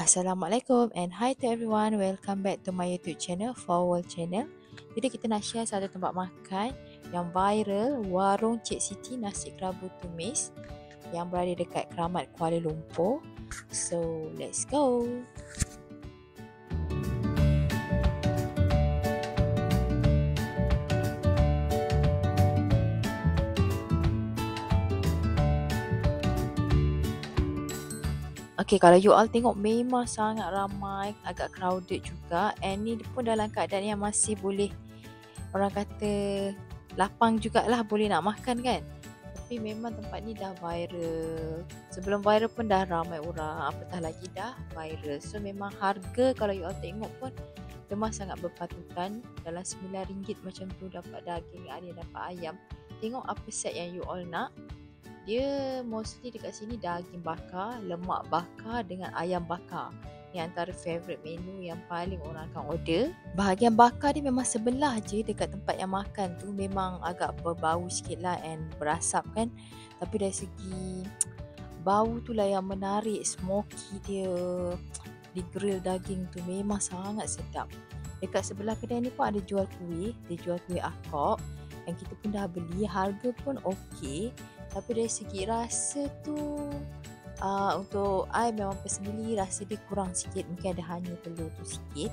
Assalamualaikum and hi to everyone. Welcome back to my YouTube channel, For World Channel. Jadi kita nak share satu tempat makan yang viral, warung Cik Siti Nasi Kerabu Tumis yang berada dekat Keramat Kuala Lumpur. So let's go. Okay, kalau you all tengok memang sangat ramai, agak crowded juga. And ni pun dalam keadaan yang masih boleh, orang kata lapang jugalah, boleh nak makan kan. Tapi memang tempat ni dah viral. Sebelum viral pun dah ramai orang, apatah lagi dah viral. So memang harga kalau you all tengok pun memang sangat berpatutan. Dalam RM9 macam tu dapat daging, ada yang dapat ayam. Tengok apa set yang you all nak. Dia mostly dekat sini daging bakar, lemak bakar dengan ayam bakar. Ni antara favourite menu yang paling orang akan order. Bahagian bakar dia memang sebelah je dekat tempat yang makan tu. Memang agak berbau sikit lah and berasap kan. Tapi dari segi bau tu lah yang menarik, smoky dia. Di grill daging tu memang sangat sedap. Dekat sebelah kedai ni pun ada jual kuih. Dia jual kuih akok. Yang kita pun dah beli, harga pun okey. Tapi dari segi rasa tu untuk I memang personally rasa dia kurang sikit. Mungkin ada hanya telur tu sikit.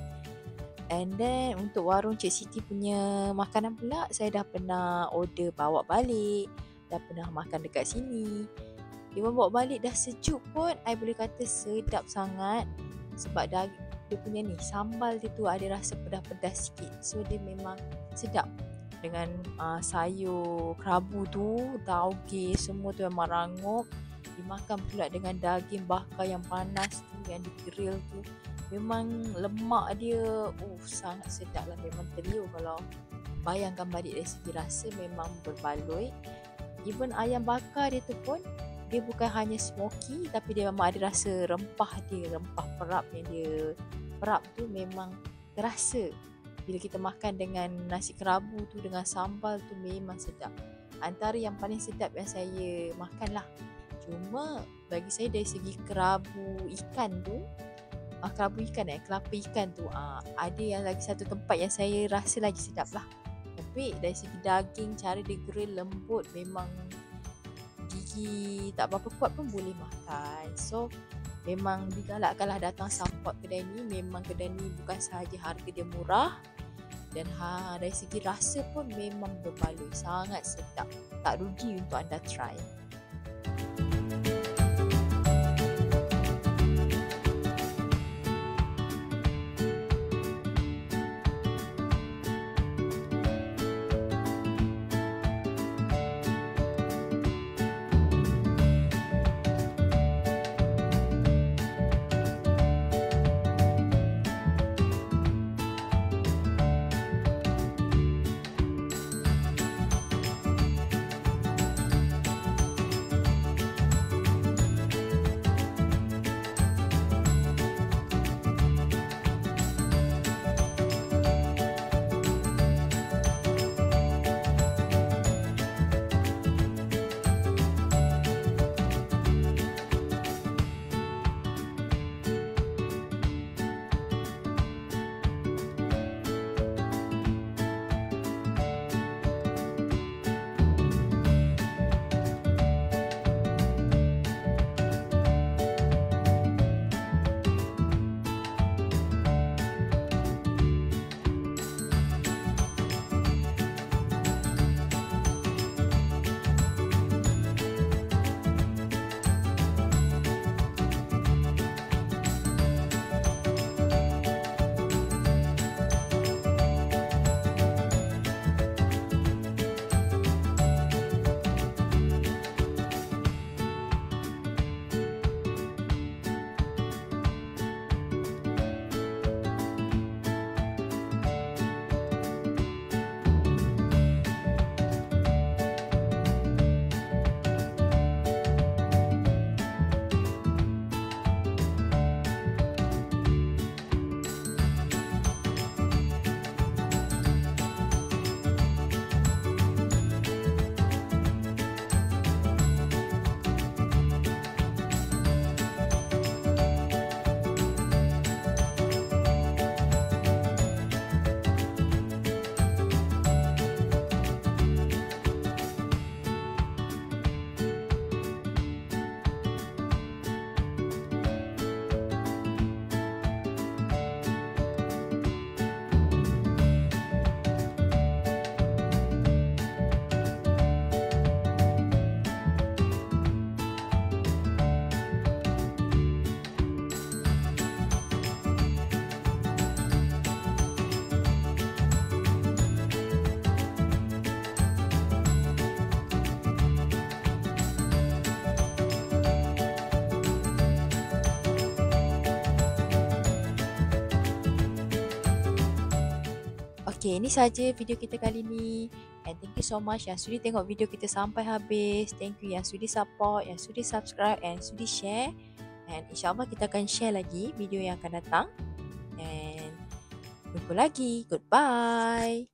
And then untuk warung Cik Siti punya makanan pula, saya dah pernah order bawa balik. Dah pernah makan dekat sini. Even bawa balik dah sejuk pun I boleh kata sedap sangat. Sebab dia punya ni sambal dia tu ada rasa pedas-pedas sikit. So dia memang sedap. Dengan sayur kerabu tu, tauge semua tu memang rangup. Dimakan pula dengan daging bakar yang panas tu, yang di-grill tu. Memang lemak dia, sangat sedap lah. Memang terliur kalau bayangkan balik dari segi rasa, memang berbaloi. Even ayam bakar dia tu pun, dia bukan hanya smoky, tapi dia memang ada rasa rempah dia, rempah perap yang dia perap tu memang terasa. Bila kita makan dengan nasi kerabu tu, dengan sambal tu memang sedap. Antara yang paling sedap yang saya makan lah. Cuma bagi saya dari segi kerabu ikan tu, kelapa ikan tu, ada yang lagi satu tempat yang saya rasa lagi sedap lah. Tapi dari segi daging, cara dia grill lembut, memang gigi tak berapa kuat pun boleh makan. So memang digalakkanlah datang support kedai ni. Memang kedai ni bukan sahaja harga dia murah, dan dari segi rasa pun memang berbaloi, sangat sedap. Tak rugi untuk anda try. Okay, ini saja video kita kali ni. And thank you so much yang sudi tengok video kita sampai habis. Thank you yang sudi support, yang sudi subscribe, and sudi share. And insyaAllah kita akan share lagi video yang akan datang. And jumpa lagi. Goodbye.